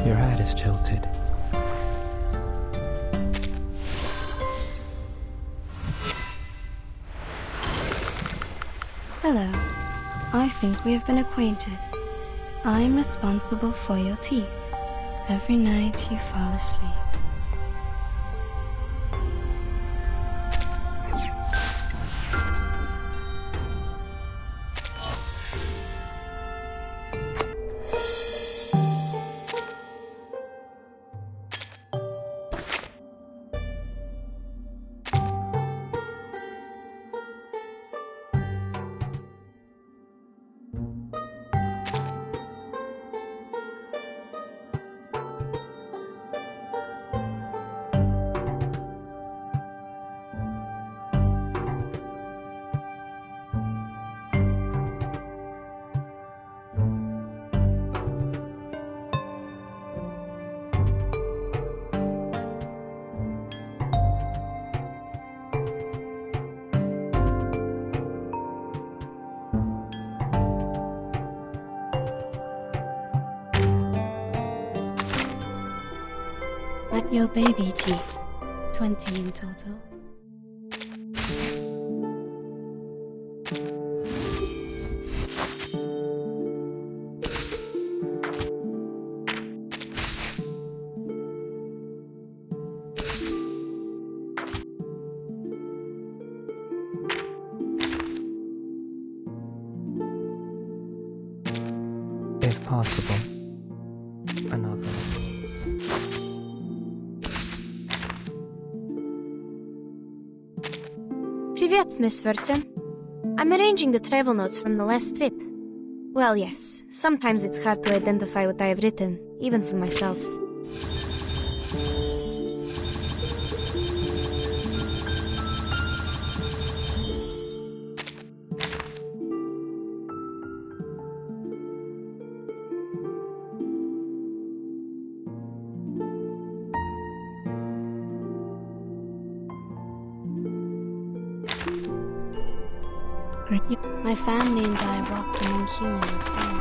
Your head is tilted. Hello. I think we have been acquainted. I am responsible for your teeth. Every night you fall asleep. Your baby teeth. 20 in total. If possible, another. Привет, Miss Virton. I'm arranging the travel notes from the last trip. Well, yes, sometimes it's hard to identify what I have written, even for myself. My family and I walked among humans then.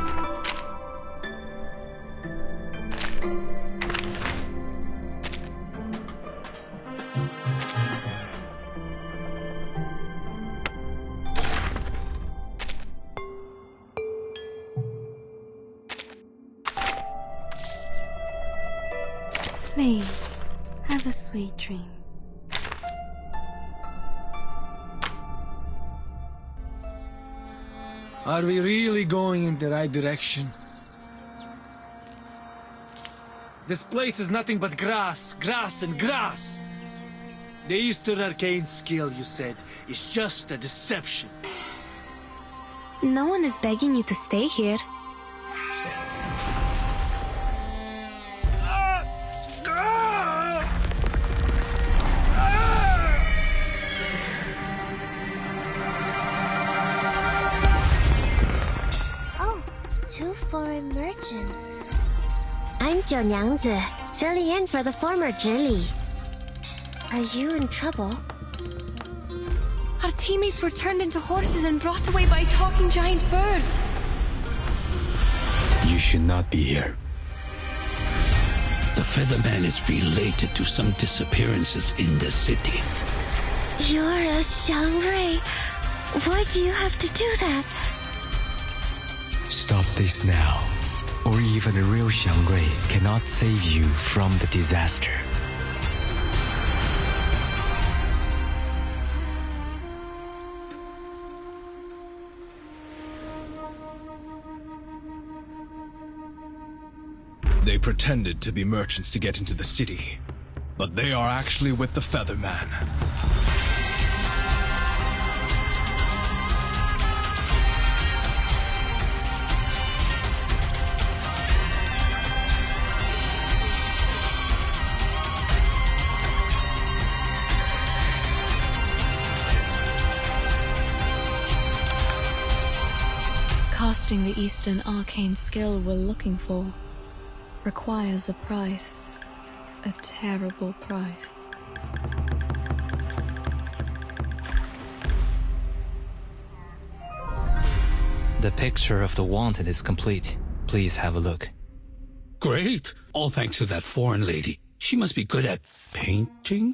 Please, have a sweet dream. Are we really going in the right direction? This place is nothing but grass, grass and grass! The Eastern Arcane skill, you said, is just a deception. No one is begging you to stay here. Two foreign merchants. I'm Jiu Nyangzi, filling in for the former Zhili. Are you in trouble? Our teammates were turned into horses and brought away by a talking giant bird. You should not be here. The Featherman is related to some disappearances in the city. You're a Xiangrui. Why do you have to do that? Stop this now, or even a real Xiangrui cannot save you from the disaster. They pretended to be merchants to get into the city, but they are actually with the Featherman. Casting the Eastern Arcane skill we're looking for requires a price. A terrible price. The picture of the wanted is complete. Please have a look. Great. All thanks to that foreign lady. She must be good at painting?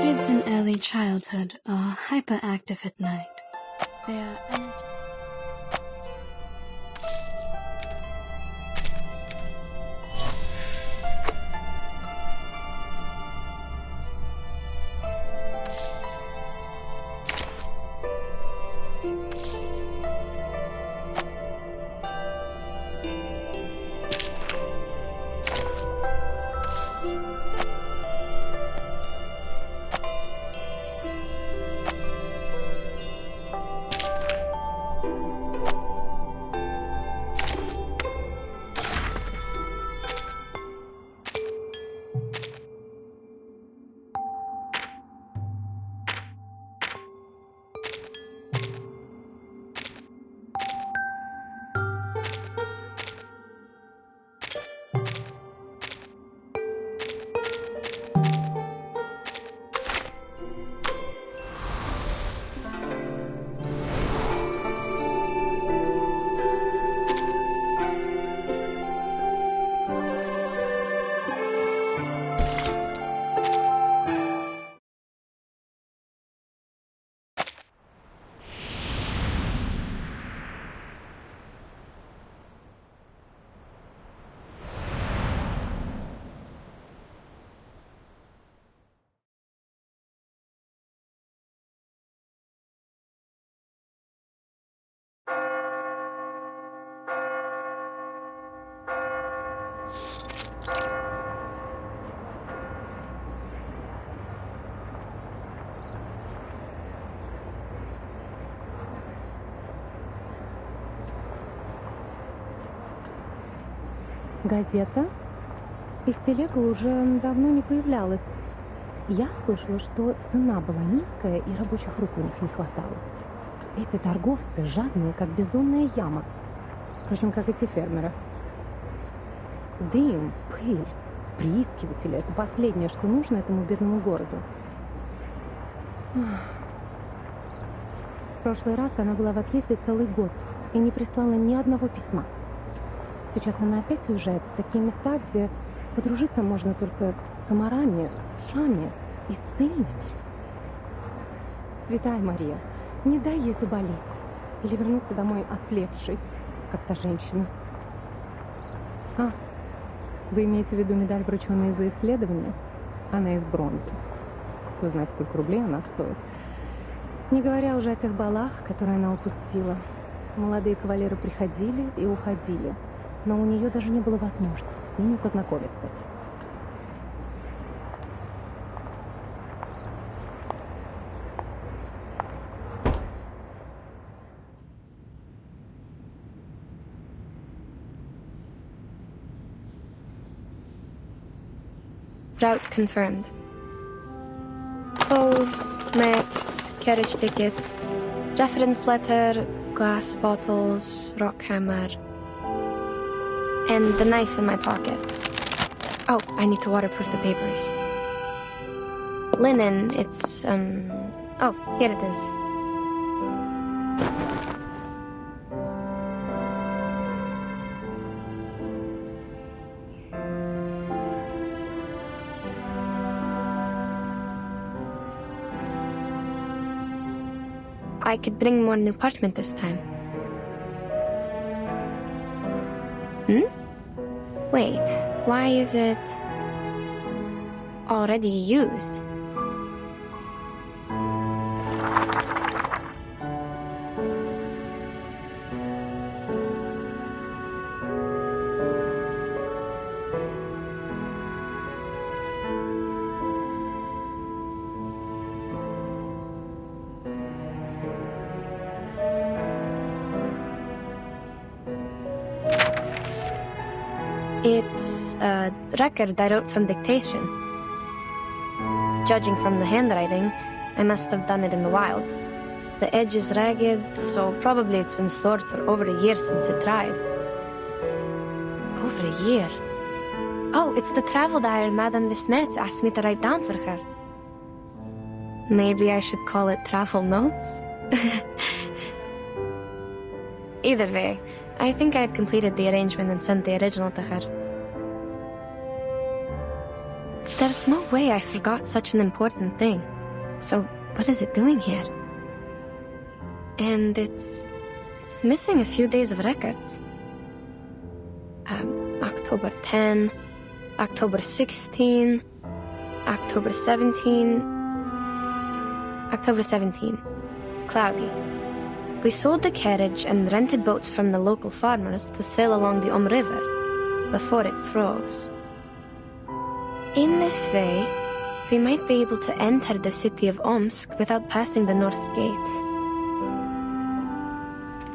Kids in early childhood are hyperactive at night. Their energy. Газета? Их телега уже давно не появлялась. Я слышала, что цена была низкая и рабочих рук у них не хватало. Эти торговцы жадные, как бездонная яма. Впрочем, как и те фермеры. Дым, пыль, приискиватели — это последнее, что нужно этому бедному городу. В прошлый раз она была в отъезде целый год и не прислала ни одного письма. Сейчас она опять уезжает в такие места, где подружиться можно только с комарами, вшами и ссыльными. Святая Мария, не дай ей заболеть или вернуться домой ослепшей, как та женщина. А, вы имеете в виду медаль, врученную за исследование? Она из бронзы. Кто знает, сколько рублей она стоит. Не говоря уже о тех балах, которые она упустила. Молодые кавалеры приходили и уходили, но у нее даже не было возможности с ними познакомиться. Route confirmed. Clothes, maps, carriage ticket, reference letter, glass bottles, rock hammer, and the knife in my pocket. Oh, I need to waterproof the papers. Linen, it's, oh, here it is. I could bring more new parchment this time. Wait, why is it... already used. It's a record I wrote from dictation. Judging from the handwriting, I must have done it in the wilds. The edge is ragged, so probably it's been stored for over a year since it tried. Over a year? Oh, it's the travel diary Madame Besmertz asked me to write down for her. Maybe I should call it travel notes? Either way, I think I had completed the arrangement and sent the original to her. There's no way I forgot such an important thing. So, what is it doing here? And it's missing a few days of records. October 10, October 16, October 17, October 17, cloudy. We sold the carriage and rented boats from the local farmers to sail along the River before it froze. In this way, we might be able to enter the city of Omsk without passing the North Gate.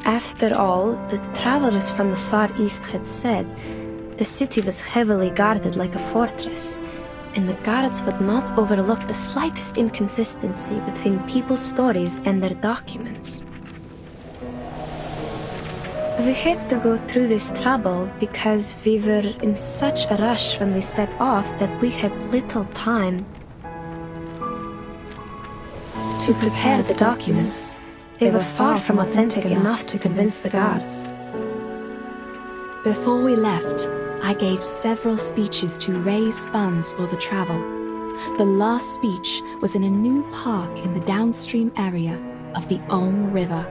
After all, the travelers from the Far East had said the city was heavily guarded like a fortress, and the guards would not overlook the slightest inconsistency between people's stories and their documents. We had to go through this trouble because we were in such a rush when we set off that we had little time to prepare the documents. They were far from authentic enough to convince the guards. Before we left, I gave several speeches to raise funds for the travel. The last speech was in a new park in the downstream area of the River.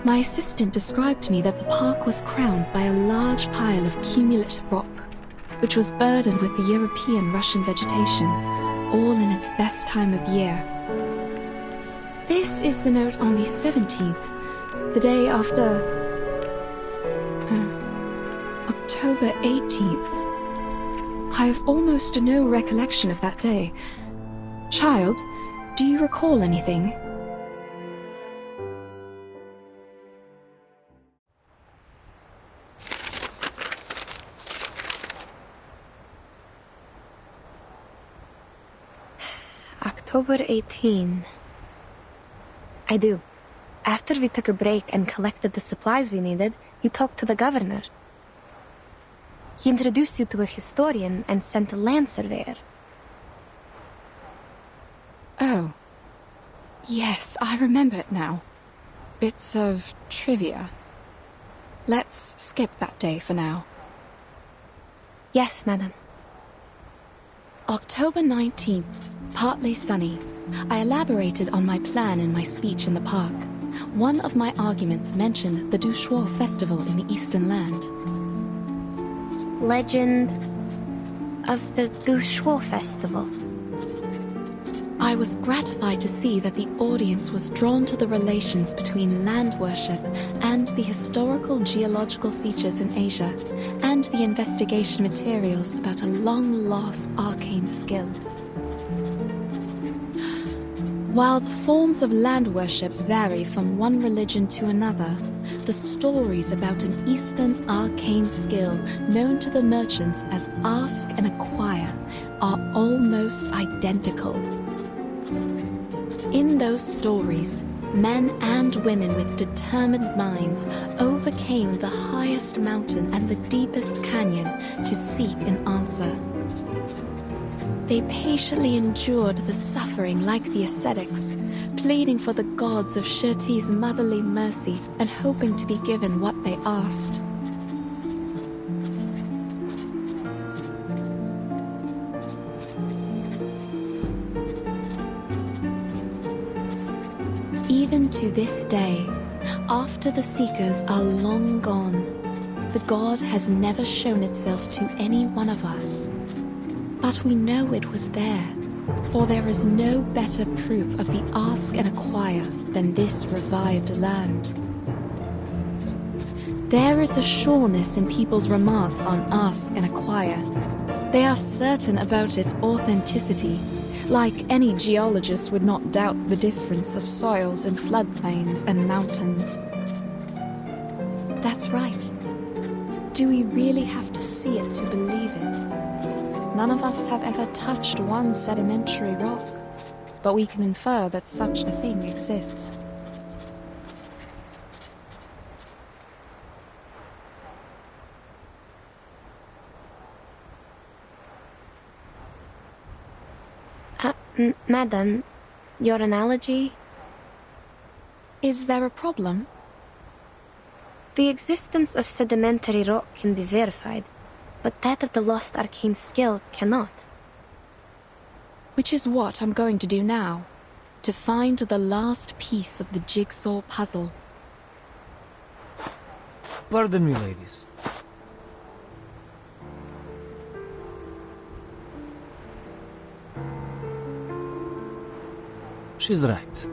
My assistant described to me that the park was crowned by a large pile of cumulate rock, which was burdened with the European Russian vegetation, all in its best time of year. This is the note on the 17th, the day after October 18th. I have almost no recollection of that day. Child, do you recall anything? October 18. I do. After we took a break and collected the supplies we needed, you talked to the governor. He introduced you to a historian and sent a land surveyor. Oh. Yes, I remember it now. Bits of trivia. Let's skip that day for now. Yes, madam. October 19th, partly sunny. I elaborated on my plan in my speech in the park. One of my arguments mentioned the Shuori festival in the Eastern Land. Legend of the Shuori festival. I was gratified to see that the audience was drawn to the relations between land worship and the historical geological features in Asia, and the investigation materials about a long-lost arcane skill. While the forms of land worship vary from one religion to another, the stories about an Eastern arcane skill known to the merchants as Ask and Acquire are almost identical. In those stories, men and women with determined minds overcame the highest mountain and the deepest canyon to seek an answer. They patiently endured the suffering like the ascetics, pleading for the gods of Shuori's motherly mercy and hoping to be given what they asked. Even to this day, after the seekers are long gone, the god has never shown itself to any one of us. But we know it was there, for there is no better proof of the ask and acquire than this revived land. There is a sureness in people's remarks on ask and acquire. They are certain about its authenticity, like any geologist would not doubt the difference of soils in floodplains and mountains. That's right. Do we really have to see it to believe it? None of us have ever touched one sedimentary rock, but we can infer that such a thing exists. Madam, your analogy? Is there a problem? The existence of sedimentary rock can be verified, but that of the lost arcane skill cannot. Which is what I'm going to do now, to find the last piece of the jigsaw puzzle. Pardon me, ladies. She's right.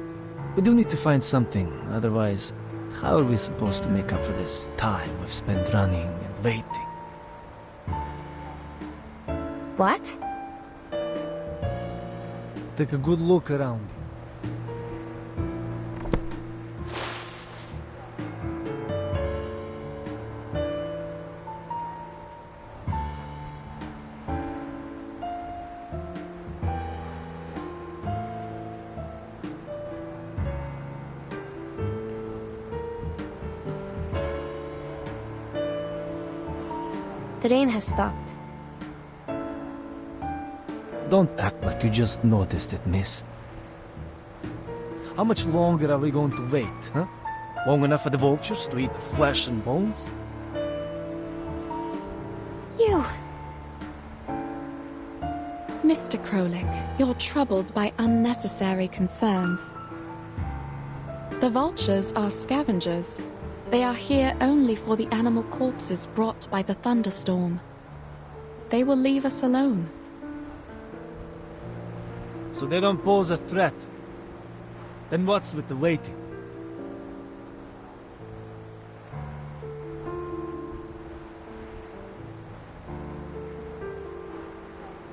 We do need to find something, otherwise, how are we supposed to make up for this time we've spent running and waiting? What? Take a good look around you. The rain has stopped. Don't act like you just noticed it, miss. How much longer are we going to wait, huh? Long enough for the vultures to eat the flesh and bones? You! Mr. Krolik, you're troubled by unnecessary concerns. The vultures are scavengers. They are here only for the animal corpses brought by the thunderstorm. They will leave us alone. So they don't pose a threat. Then what's with the waiting?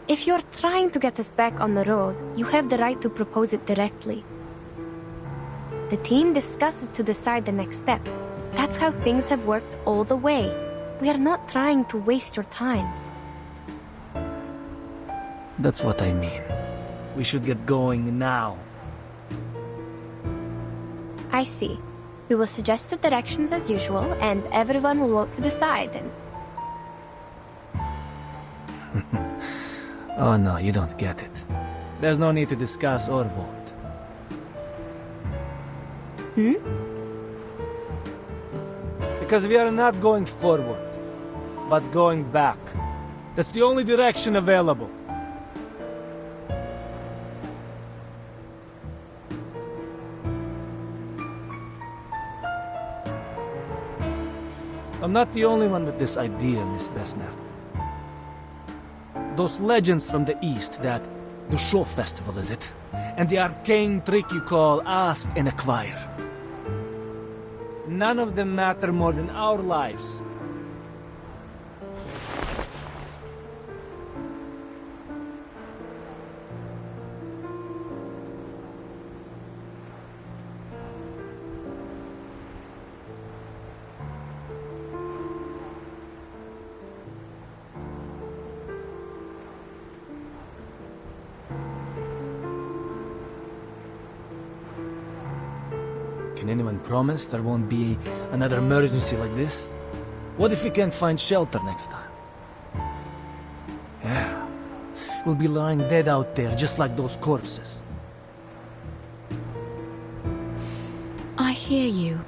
If you're trying to get us back on the road, you have the right to propose it directly. The team discusses to decide the next step. That's how things have worked all the way. We are not trying to waste your time. That's what I mean. We should get going now. I see. We will suggest the directions as usual, and everyone will vote to decide, and... Oh no, you don't get it. There's no need to discuss or vote. Hmm? Because we are not going forward, but going back. That's the only direction available. I'm not the only one with this idea, Miss Besmer. Those legends from the East that the show festival, is it? And the arcane trick you call ask and acquire. None of them matter more than our lives. Can anyone promise there won't be another emergency like this? What if we can't find shelter next time? Yeah, we'll be lying dead out there just like those corpses. I hear you.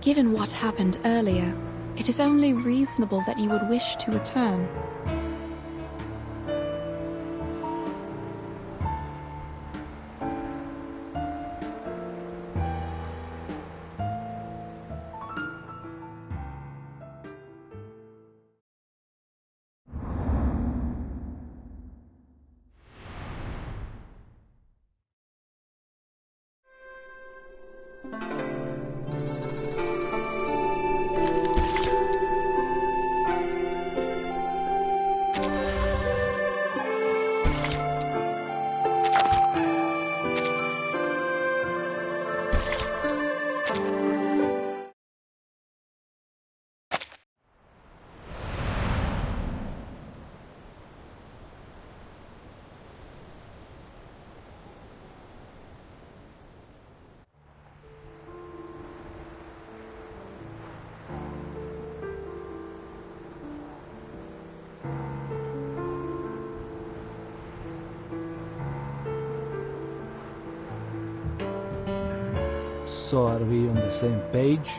Given what happened earlier, it is only reasonable that you would wish to return. So are we on the same page?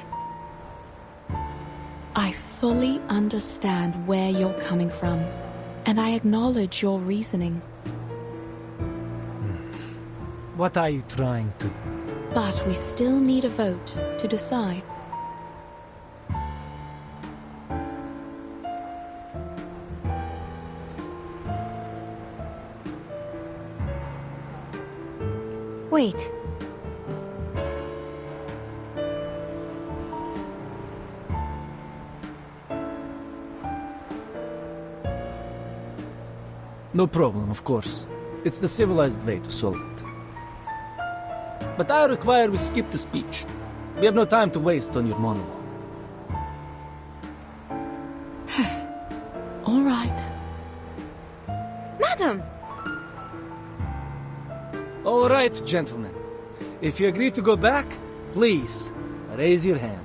I fully understand where you're coming from, and I acknowledge your reasoning. What are you trying to... But we still need a vote to decide. Wait. No problem, of course. It's the civilized way to solve it. But I require we skip the speech. We have no time to waste on your monologue. All right. Madam! All right, gentlemen. If you agree to go back, please, raise your hand.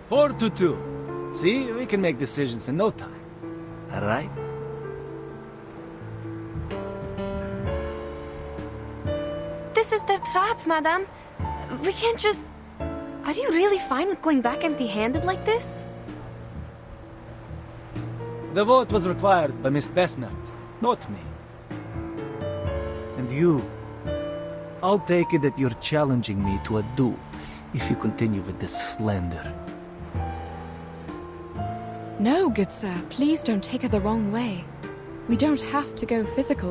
Four to two. See, we can make decisions in no time. All right? This is their trap, madam. We can't just... Are you really fine with going back empty-handed like this? The vote was required by Miss Besnard, not me. And you, I'll take it that you're challenging me to a duel if you continue with this slander. No, good sir, please don't take it the wrong way. We don't have to go physical.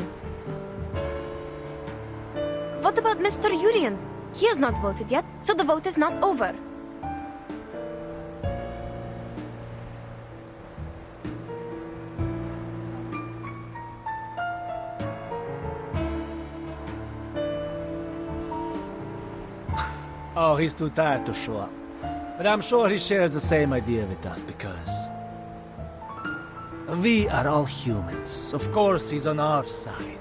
What about Mr. Urian? He has not voted yet, so the vote is not over. Oh, he's too tired to show up. But I'm sure he shares the same idea with us because... we are all humans. Of course, he's on our side.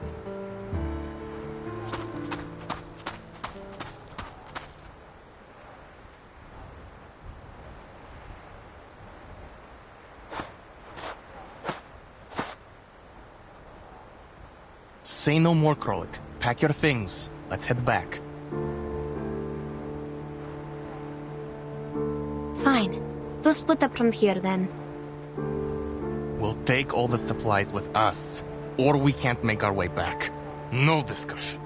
Say no more, Krolik. Pack your things. Let's head back. Fine. We'll split up from here then. We'll take all the supplies with us, or we can't make our way back. No discussion.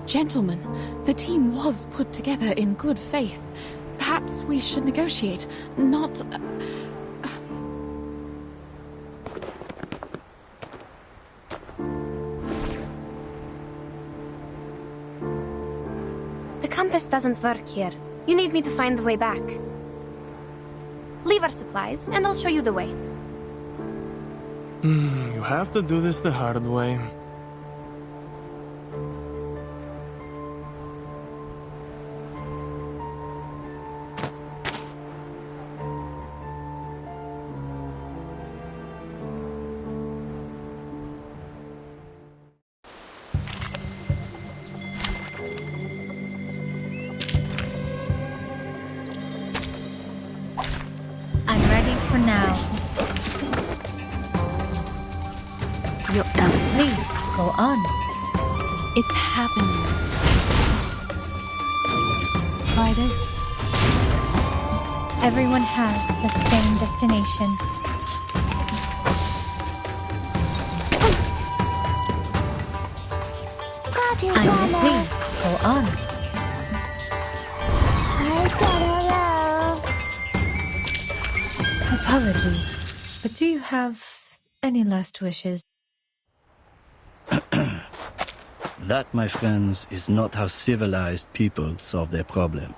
Gentlemen, the team was put together in good faith. Perhaps we should negotiate, not... The compass doesn't work here. You need me to find the way back. Leave our supplies, and I'll show you the way. You have to do this the hard way. I'm ready for now. Please, go on. It's happening. Try this. Everyone has the same destination. Please, go on. I said hello. Apologies, but do you have any last wishes? That, my friends, is not how civilized people solve their problem.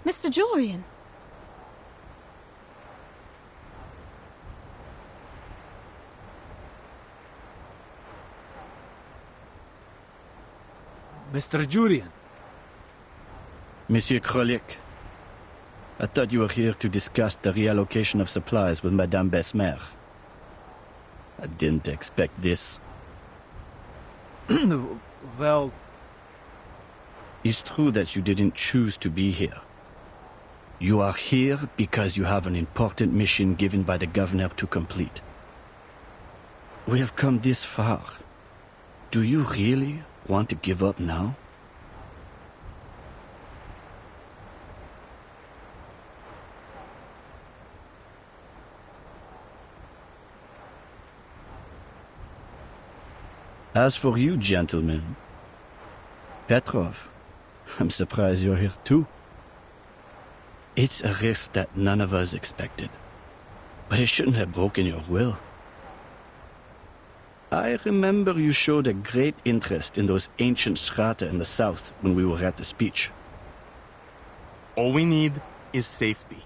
Mr. Jorian! Mr. Jurian! Monsieur Krolik, I thought you were here to discuss the reallocation of supplies with Madame Besmer. I didn't expect this. Well... It's true that you didn't choose to be here. You are here because you have an important mission given by the governor to complete. We have come this far. Do you really want to give up now? As for you, gentlemen, Petrov, I'm surprised you're here too. It's a risk that none of us expected, but it shouldn't have broken your will. I remember you showed a great interest in those ancient strata in the south when we were at the speech. All we need is safety.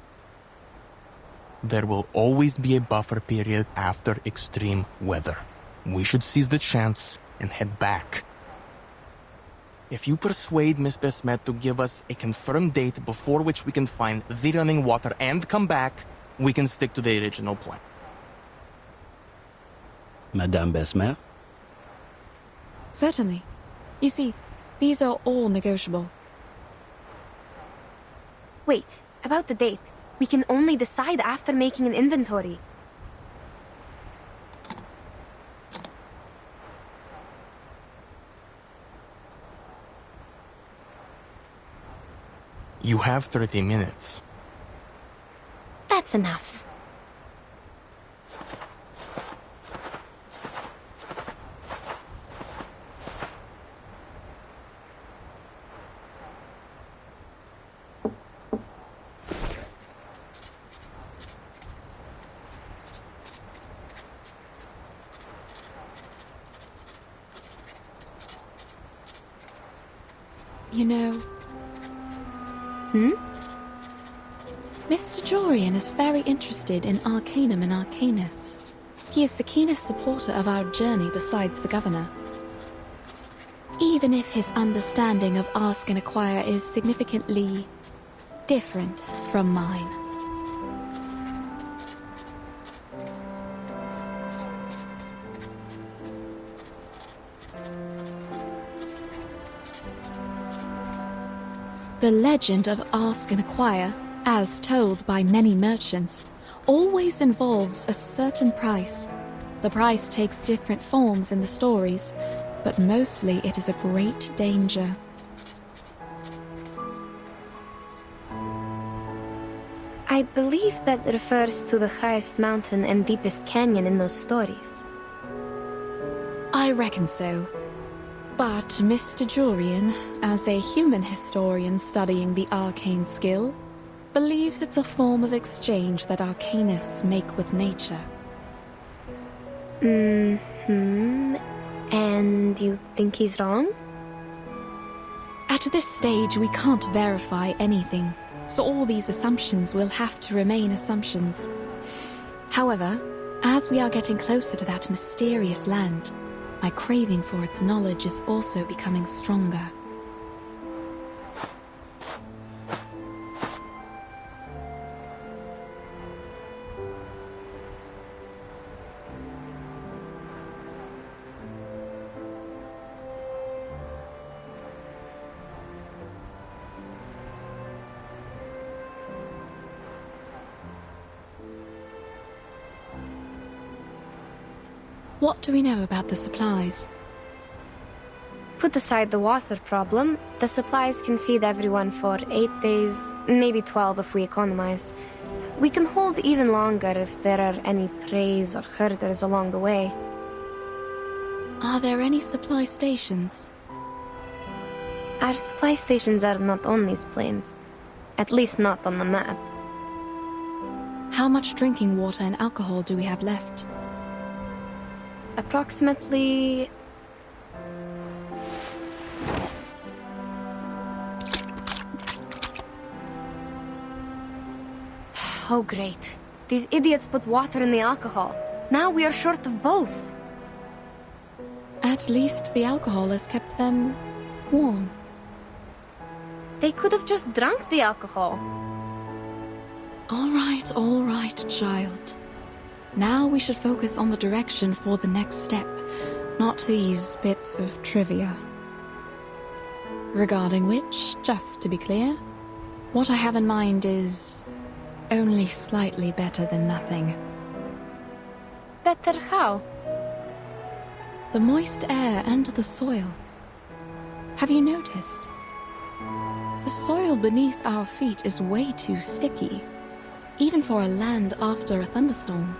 There will always be a buffer period after extreme weather. We should seize the chance and head back. If you persuade Miss Besmet to give us a confirmed date before which we can find the running water and come back, we can stick to the original plan. Madame Besmer? Certainly. You see, these are all negotiable. Wait, about the date. We can only decide after making an inventory. You have 30 minutes. That's enough. You know... Mr. Jorian is very interested in Arcanum and Arcanists. He is the keenest supporter of our journey besides the governor. Even if his understanding of Ask and Acquire is significantly different from mine. The legend of Ask and Acquire, as told by many merchants, always involves a certain price. The price takes different forms in the stories, but mostly it is a great danger. I believe that refers to the highest mountain and deepest canyon in those stories. I reckon so. But Mr. Jorian, as a human historian studying the arcane skill, believes it's a form of exchange that arcanists make with nature. And you think he's wrong? At At this stage, we can't verify anything, so all these assumptions will have to remain assumptions. However, as we are getting closer to that mysterious land, my craving for its knowledge is also becoming stronger. What do we know about the supplies? Put aside the water problem, the supplies can feed everyone for 8 days, maybe 12 if we economize. We can hold even longer if there are any preys or herders along the way. Are there any supply stations? Our supply stations are not on these plains. At least not on the map. How much drinking water and alcohol do we have left? Approximately... Oh great. These idiots put water in the alcohol. Now we are short of both. At least the alcohol has kept them warm. They could have just drunk the alcohol. All right, child. Now we should focus on the direction for the next step, not these bits of trivia. Regarding which, just to be clear, what I have in mind is only slightly better than nothing. Better how? The moist air and the soil. Have you noticed? The soil beneath our feet is way too sticky, even for a land after a thunderstorm.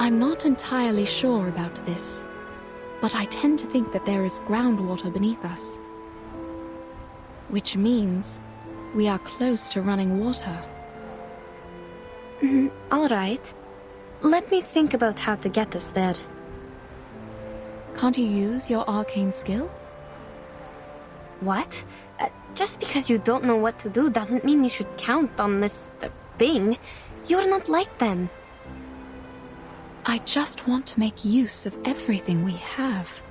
I'm not entirely sure about this, but I tend to think that there is groundwater beneath us. Which means we are close to running water. All right. Let me think about how to get us there. Can't you use your arcane skill? What? Just because you don't know what to do doesn't mean you should count on this thing. You're not like them. I just want to make use of everything we have.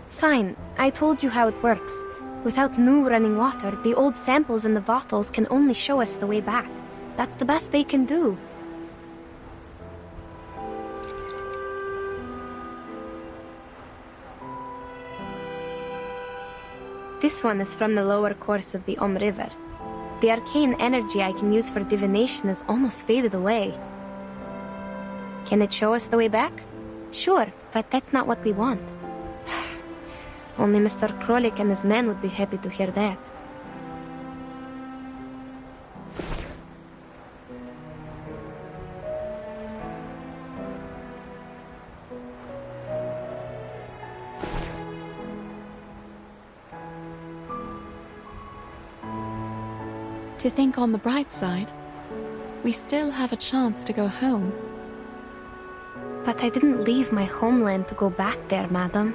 Fine, I told you how it works. Without new running water, the old samples in the bottles can only show us the way back. That's the best they can do. This one is from the lower course of the River. The arcane energy I can use for divination is almost faded away. Can it show us the way back? Sure, but that's not what we want. Only Mr. Krolik and his men would be happy to hear that. To think on the bright side, we still have a chance to go home. But I didn't leave my homeland to go back there, madam.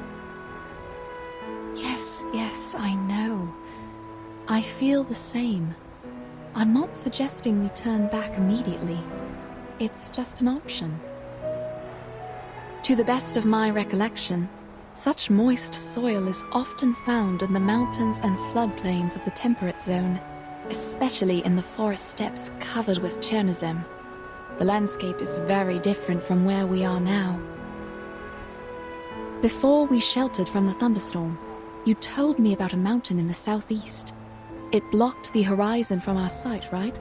Yes, I know. I feel the same. I'm not suggesting we turn back immediately. It's just an option. To the best of my recollection, such moist soil is often found in the mountains and floodplains of the temperate zone, especially in the forest steppes covered with Chernozem. The landscape is very different from where we are now. Before we sheltered from the thunderstorm, you told me about a mountain in the southeast. It blocked the horizon from our sight, right?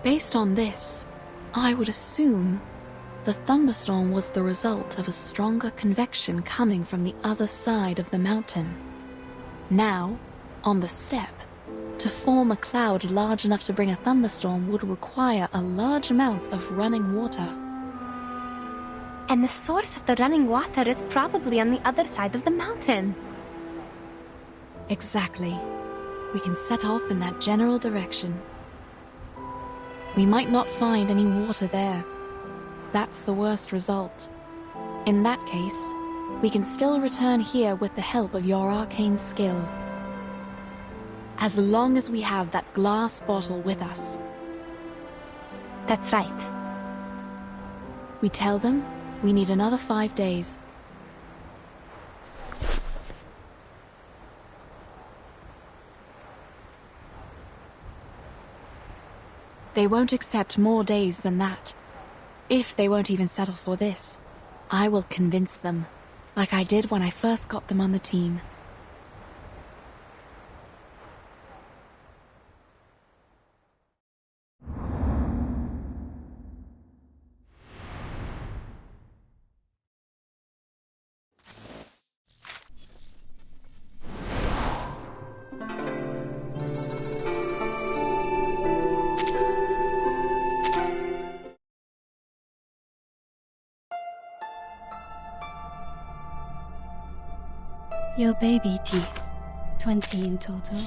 Based on this, I would assume the thunderstorm was the result of a stronger convection coming from the other side of the mountain. Now, on the steppe, to form a cloud large enough to bring a thunderstorm would require a large amount of running water. And the source of the running water is probably on the other side of the mountain. Exactly. We can set off in that general direction. We might not find any water there. That's the worst result. In that case, we can still return here with the help of your arcane skill. As long as we have that glass bottle with us. That's right. We tell them we need another 5 days. They won't accept more days than that. If they won't even settle for this, I will convince them, like I did when I first got them on the team. Your baby teeth, 20 in total.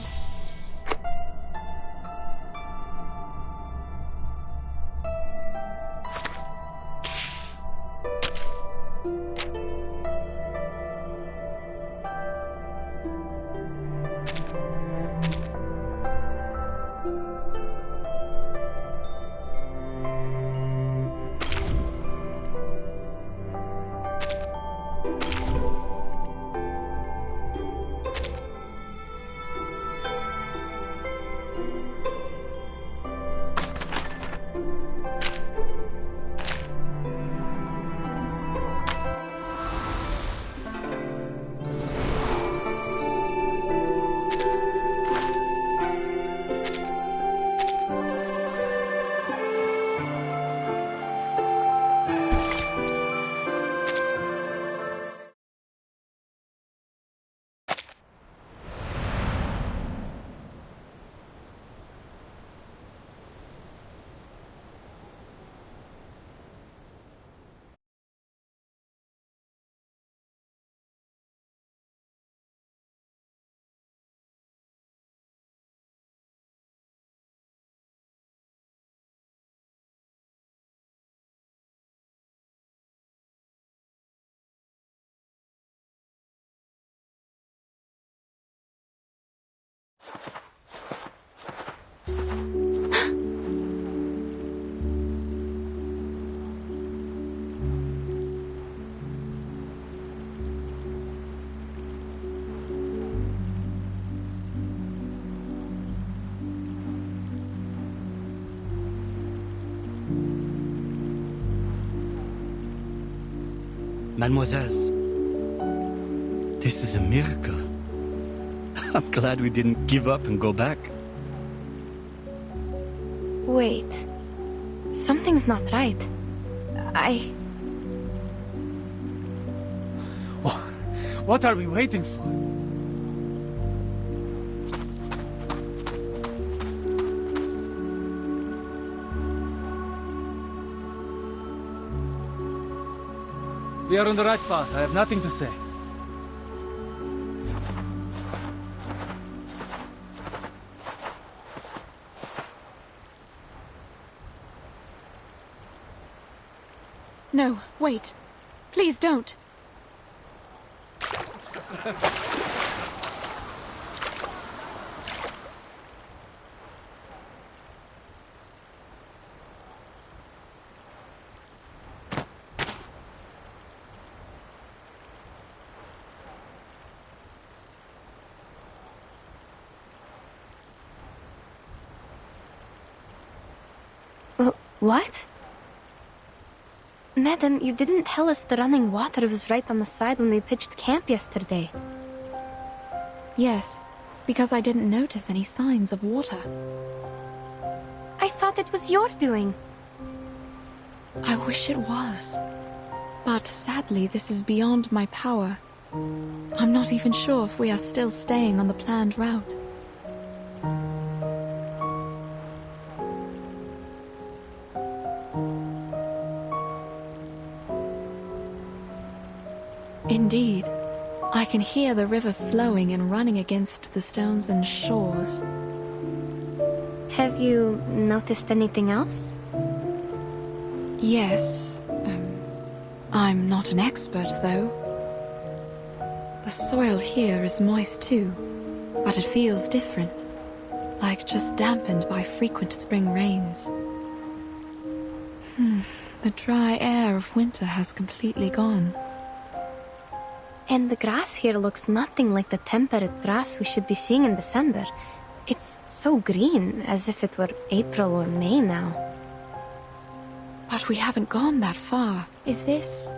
Mademoiselles, this is a miracle. I'm glad we didn't give up and go back. Wait. Something's not right. What are we waiting for? We are on the right path. I have nothing to say. No, wait. Please don't. What? Madam, you didn't tell us the running water was right on the side when we pitched camp yesterday. Yes, because I didn't notice any signs of water. I thought it was your doing. I wish it was. But sadly, this is beyond my power. I'm not even sure if we are still staying on the planned route. Indeed, I can hear the river flowing and running against the stones and shores. Have you noticed anything else? Yes. I'm not an expert, though. The soil here is moist too, but it feels different. Like just dampened by frequent spring rains. The dry air of winter has completely gone. And the grass here looks nothing like the temperate grass we should be seeing in December. It's so green, as if it were April or May now. But we haven't gone that far. Is this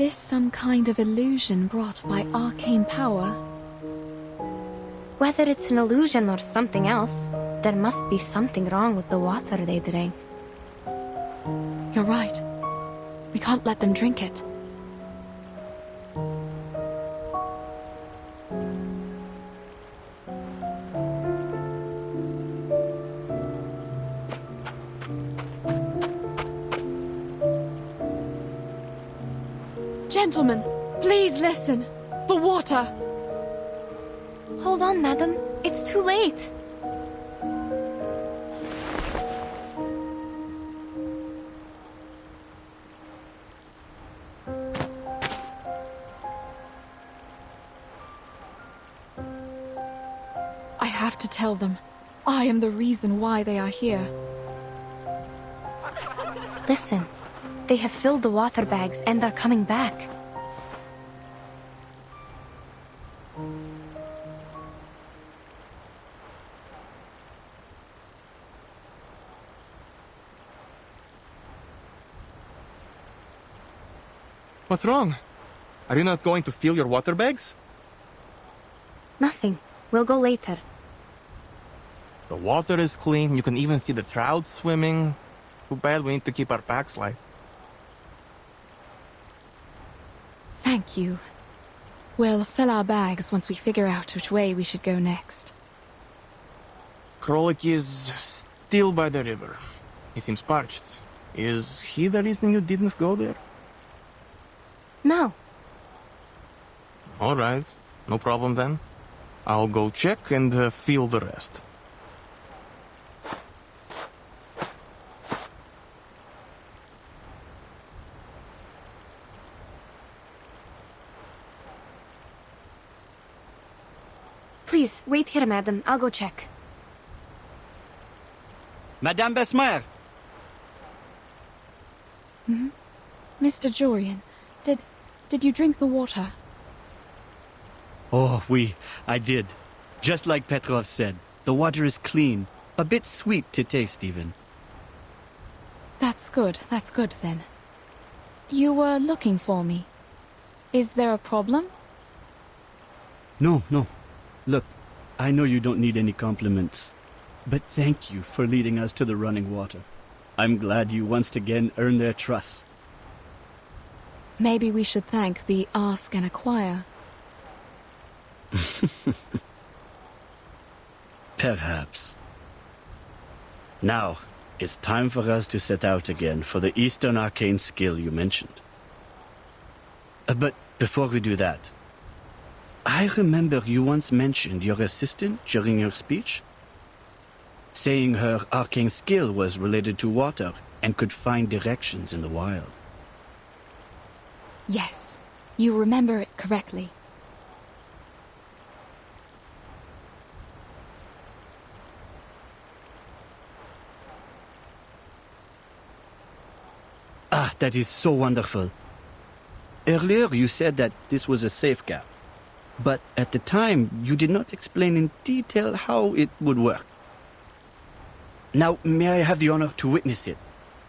some kind of illusion brought by arcane power? Whether it's an illusion or something else, there must be something wrong with the water they drank. You're right. We can't let them drink it. Gentlemen, please listen. The water! Hold on, madam. It's too late. I have to tell them. I am the reason why they are here. Listen. They have filled the water bags and are coming back. What's wrong? Are you not going to fill your water bags? Nothing. We'll go later. The water is clean. You can even see the trout swimming. Too bad we need to keep our packs light. Thank you. We'll fill our bags once we figure out which way we should go next. Krolik is still by the river. He seems parched. Is he the reason you didn't go there? No. All right. No problem then. I'll go check and feel the rest. Please, wait here, madam. I'll go check. Madame Besmer! Mr. Jorian, did you drink the water? Oh, I did. Just like Petrov said, the water is clean. A bit sweet to taste, even. That's good then. You were looking for me. Is there a problem? No. Look, I know you don't need any compliments, but thank you for leading us to the running water. I'm glad you once again earned their trust. Maybe we should thank the Ask and Acquire. Perhaps. Now, it's time for us to set out again for the Eastern Arcane skill you mentioned. But before we do that, I remember you once mentioned your assistant during your speech, saying her arcane skill was related to water and could find directions in the wild. Yes, you remember it correctly. Ah, that is so wonderful. Earlier you said that this was a safe gap, but at the time you did not explain in detail how it would work. Now, may I have the honor to witness it?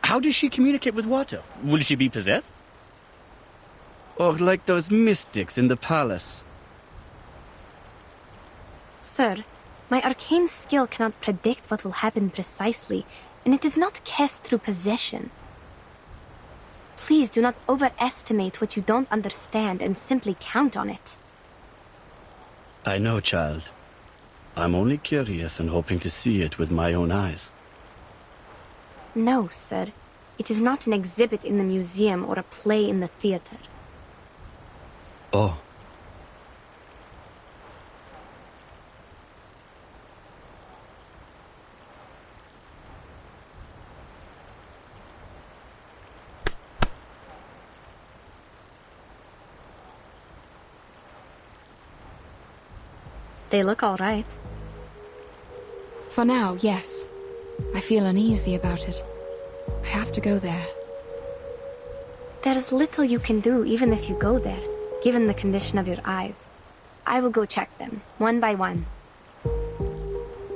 How does she communicate with water? Will she be possessed? Or like those mystics in the palace? Sir, my arcane skill cannot predict what will happen precisely, and it is not cast through possession. Please do not overestimate what you don't understand and simply count on it. I know, child. I'm only curious and hoping to see it with my own eyes. No, sir. It is not an exhibit in the museum or a play in the theater. Oh. They look all right. For now, yes. I feel uneasy about it. I have to go there. There's little you can do even if you go there, given the condition of your eyes. I will go check them, one by one.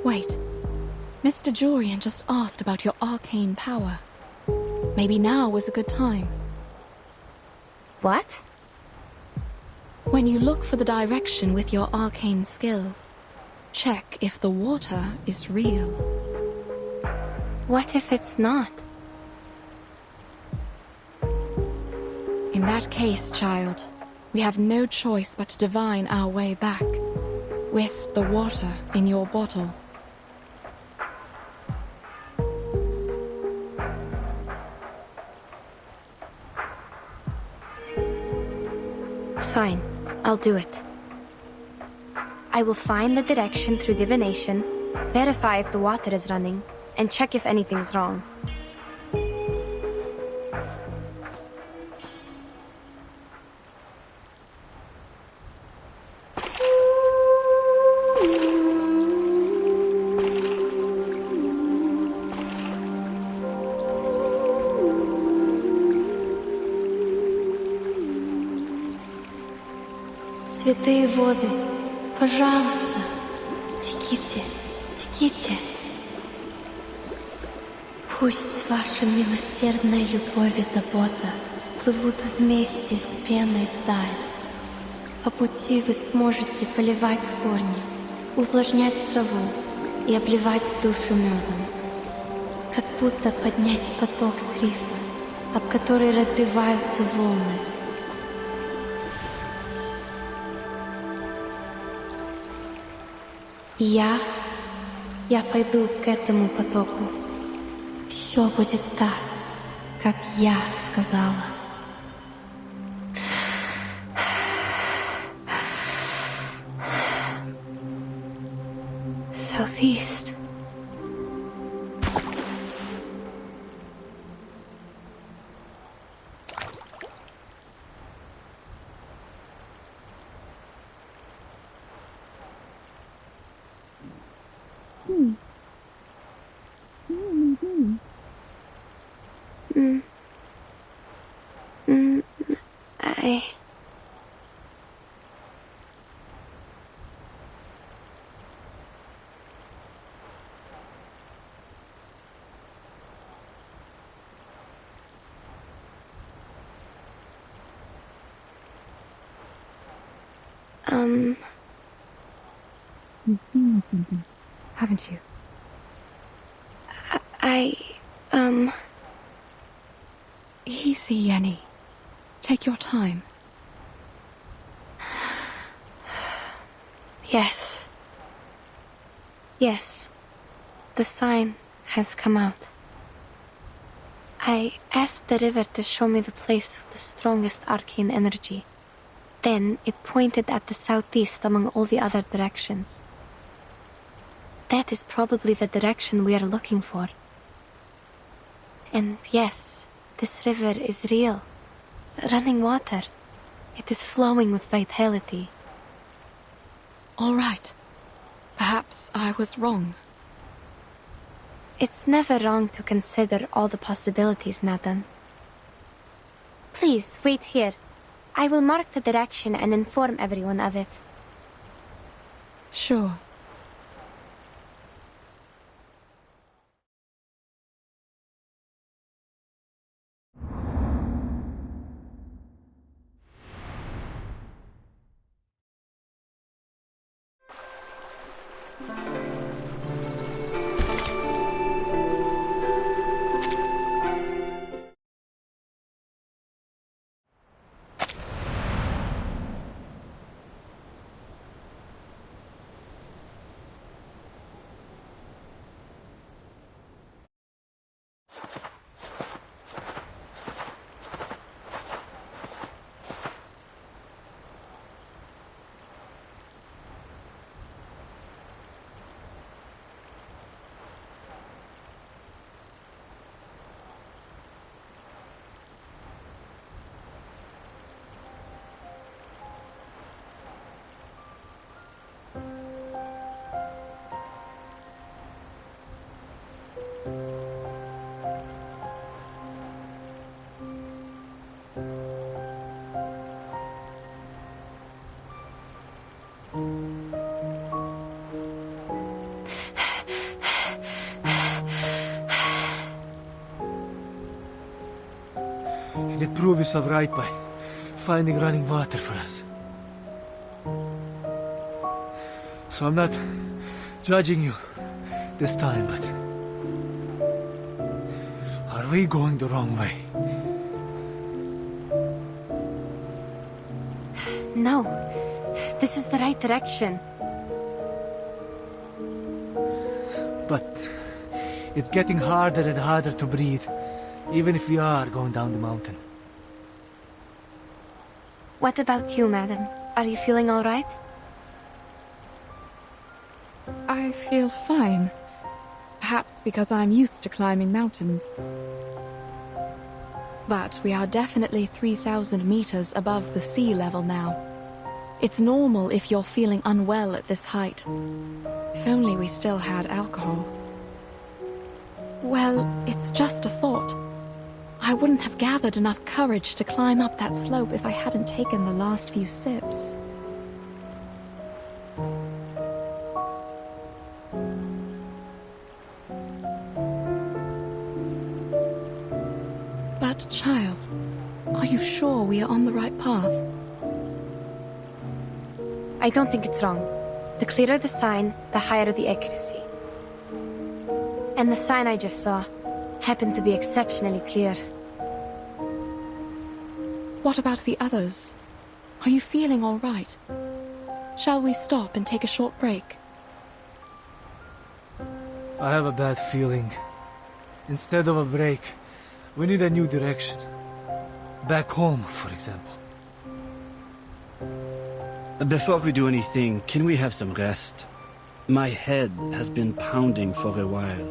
Wait. Mr. Jorian just asked about your arcane power. Maybe now was a good time. What? When you look for the direction with your arcane skill, check if the water is real. What if it's not? In that case, child, we have no choice but to divine our way back, with the water in your bottle. Fine, I'll do it. I will find the direction through divination, verify if the water is running, and check if anything's wrong. Святые воды, пожалуйста, теките, теките. Пусть ваша милосердная любовь и забота плывут вместе с пеной вдаль. По пути вы сможете поливать корни, увлажнять траву и обливать душу медом. Как будто поднять поток с рифа, об который разбиваются волны. Я пойду к этому потоку. Все будет так, как я сказала. Southeast. You've seen something, haven't you? Easy, Yenny. Take your time. Yes. Yes. The sign has come out. I asked the river to show me the place with the strongest arcane energy. Then it pointed at the southeast among all the other directions. That is probably the direction we are looking for. And yes, this river is real. Running water. It is flowing with vitality. All right. Perhaps I was wrong. It's never wrong to consider all the possibilities, madam. Please, wait here. I will mark the direction and inform everyone of it. Sure. He did prove himself right by finding running water for us. So I'm not judging you this time, but are we going the wrong way? No, this is the right direction. But it's getting harder and harder to breathe, even if we are going down the mountain. What about you, madam? Are you feeling all right? I feel fine. Perhaps because I'm used to climbing mountains. But we are definitely 3,000 meters above the sea level now. It's normal if you're feeling unwell at this height. If only we still had alcohol. Well, it's just a thought. I wouldn't have gathered enough courage to climb up that slope if I hadn't taken the last few sips. But, child, are you sure we are on the right path? I don't think it's wrong. The clearer the sign, the higher the accuracy. And the sign I just saw happened to be exceptionally clear. What about the others? Are you feeling all right? Shall we stop and take a short break? I have a bad feeling. Instead of a break, we need a new direction. Back home, for example. Before we do anything, can we have some rest? My head has been pounding for a while.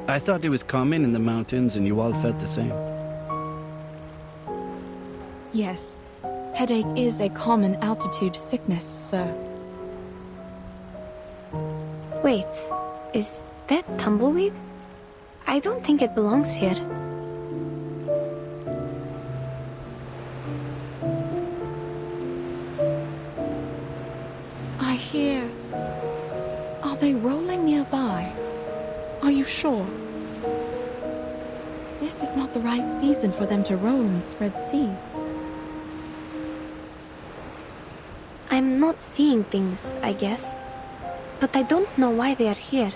I thought it was common in the mountains and you all felt the same. Yes. Headache is a common altitude sickness, sir. Wait, is that tumbleweed? I don't think it belongs here. I hear... Are they rolling nearby? Are you sure? This is not the right season for them to roll and spread seeds. I'm not seeing things, I guess. But I don't know why they are here.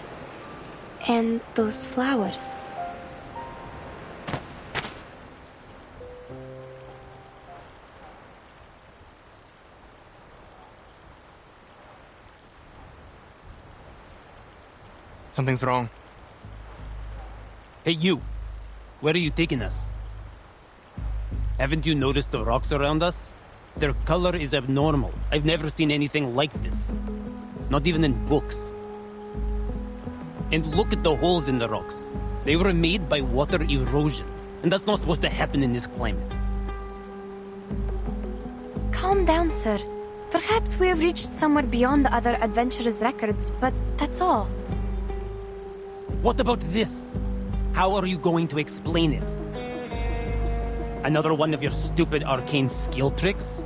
And those flowers. Something's wrong. Hey, you! Where are you taking us? Haven't you noticed the rocks around us? Their color is abnormal. I've never seen anything like this. Not even in books. And look at the holes in the rocks. They were made by water erosion. And that's not supposed to happen in this climate. Calm down, sir. Perhaps we have reached somewhere beyond the other adventurers' records, but that's all. What about this? How are you going to explain it? Another one of your stupid arcane skill tricks?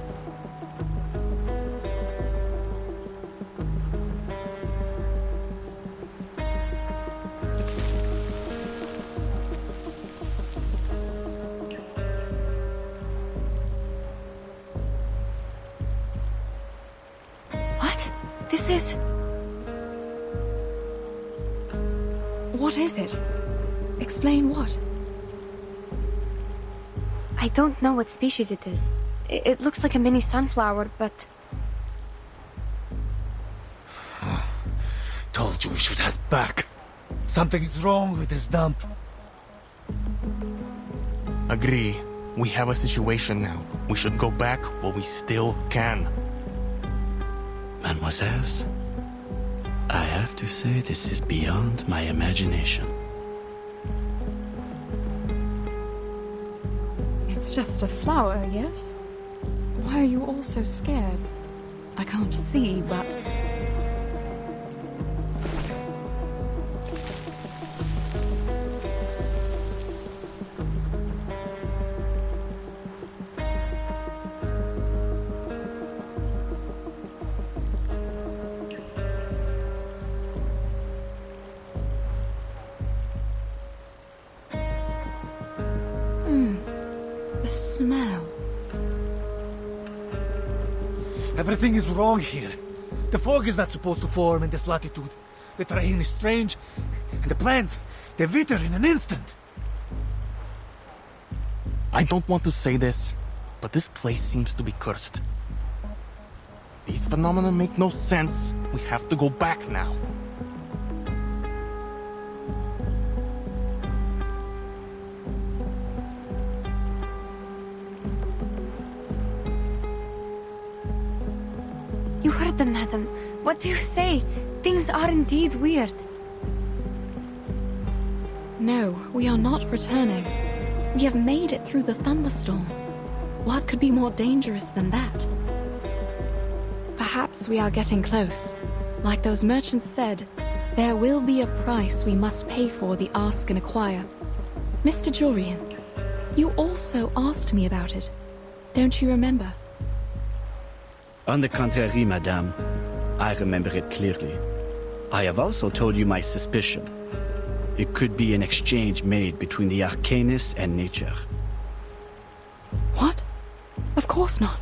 What? This is... What is it? Explain what? I don't know what species it is. It looks like a mini sunflower, but... Told you we should head back. Something is wrong with this dump. Agree. We have a situation now. We should go back while we still can. Mademoiselles, I have to say this is beyond my imagination. It's just a flower, yes? Why are you all so scared? I can't see, but... The The smell. Everything is wrong here. The fog is not supposed to form in this latitude. The terrain is strange, and the plants, they wither in an instant. I don't want to say this, but this place seems to be cursed. These phenomena make no sense. We have to go back now. You heard them, madam. What do you say? Things are indeed weird. No, we are not returning. We have made it through the thunderstorm. What could be more dangerous than that? Perhaps we are getting close. Like those merchants said, there will be a price we must pay for the ask and acquire. Mr. Jorian, you also asked me about it. Don't you remember? On the contrary, madame, I remember it clearly. I have also told you my suspicion. It could be an exchange made between the arcanist and nature. What? Of course not.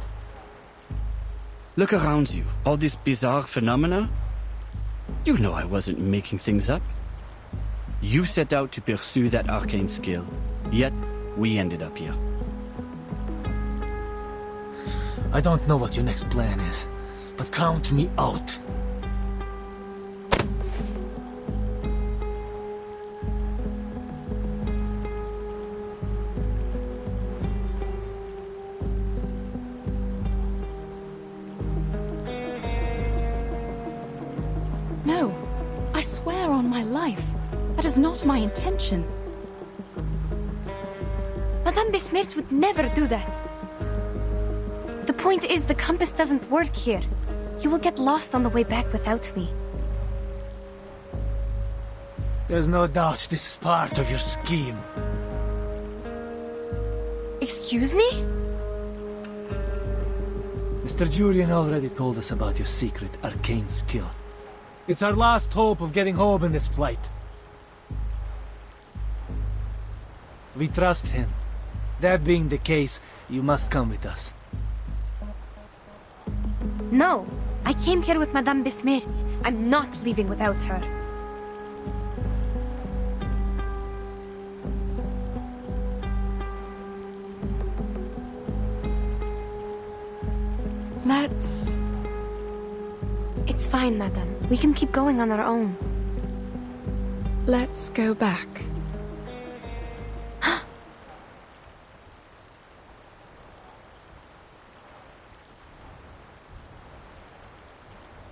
Look around you. All these bizarre phenomena? You know I wasn't making things up. You set out to pursue that arcane skill, yet we ended up here. I don't know what your next plan is, but count me out. No, I swear on my life. That is not my intention. Madame Besmirch would never do that. The point is, the compass doesn't work here. You will get lost on the way back without me. There's no doubt this is part of your scheme. Excuse me? Mr. Jorian already told us about your secret arcane skill. It's our last hope of getting home in this plight. We trust him. That being the case, you must come with us. No, I came here with Madame Besmirch. I'm not leaving without her. Let's... It's fine, madam. We can keep going on our own. Let's go back.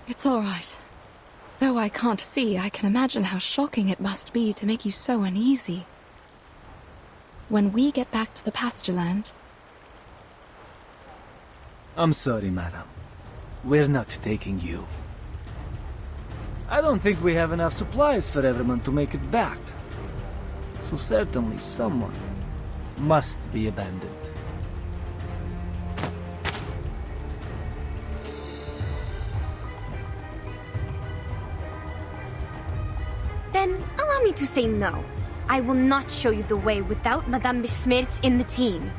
It's all right. Though I can't see, I can imagine how shocking it must be to make you so uneasy. When we get back to the pasture land... I'm sorry, madam. We're not taking you. I don't think we have enough supplies for everyone to make it back. So certainly someone must be abandoned. Then allow me to say no. I will not show you the way without Madame Besmirch in the team.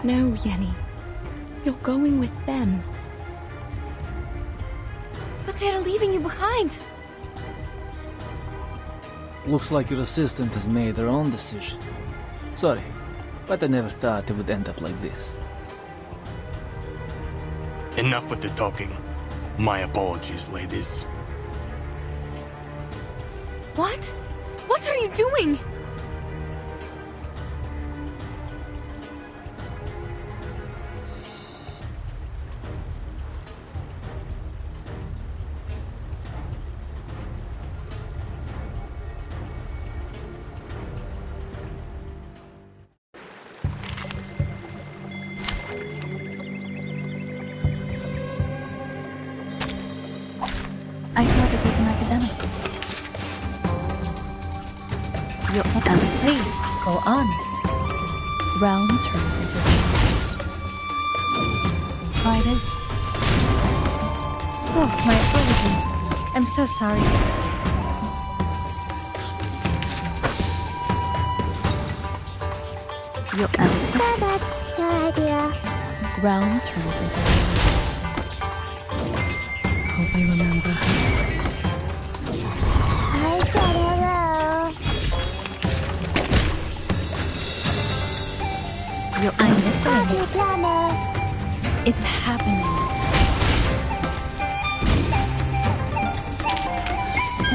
No, Yenny. You're going with them. But they're leaving you behind. Looks like your assistant has made her own decision. Sorry, but I never thought it would end up like this. Enough with the talking. My apologies, ladies. What? What are you doing? I thought it was an academic. Please, go on. Realm turns into private. Oh, my apologies. I'm so sorry. That's your idea. Realm translated. Hope I remember. I said hello. I'm listening. Planner. It's happening.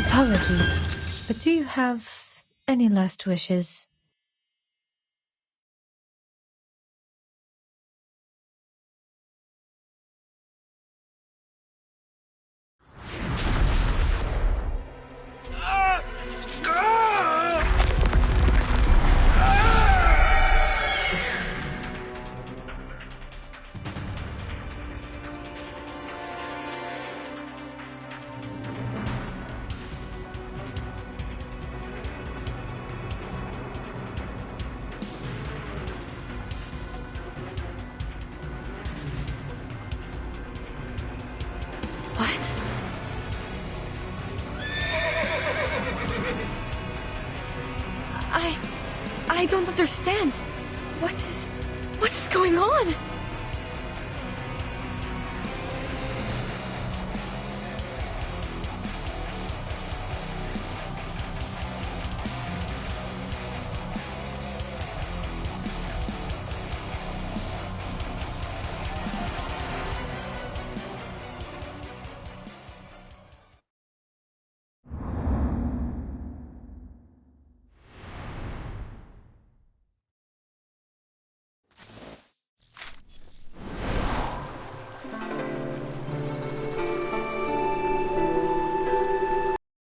Apologies, but do you have any last wishes? What? I don't understand. What is going on?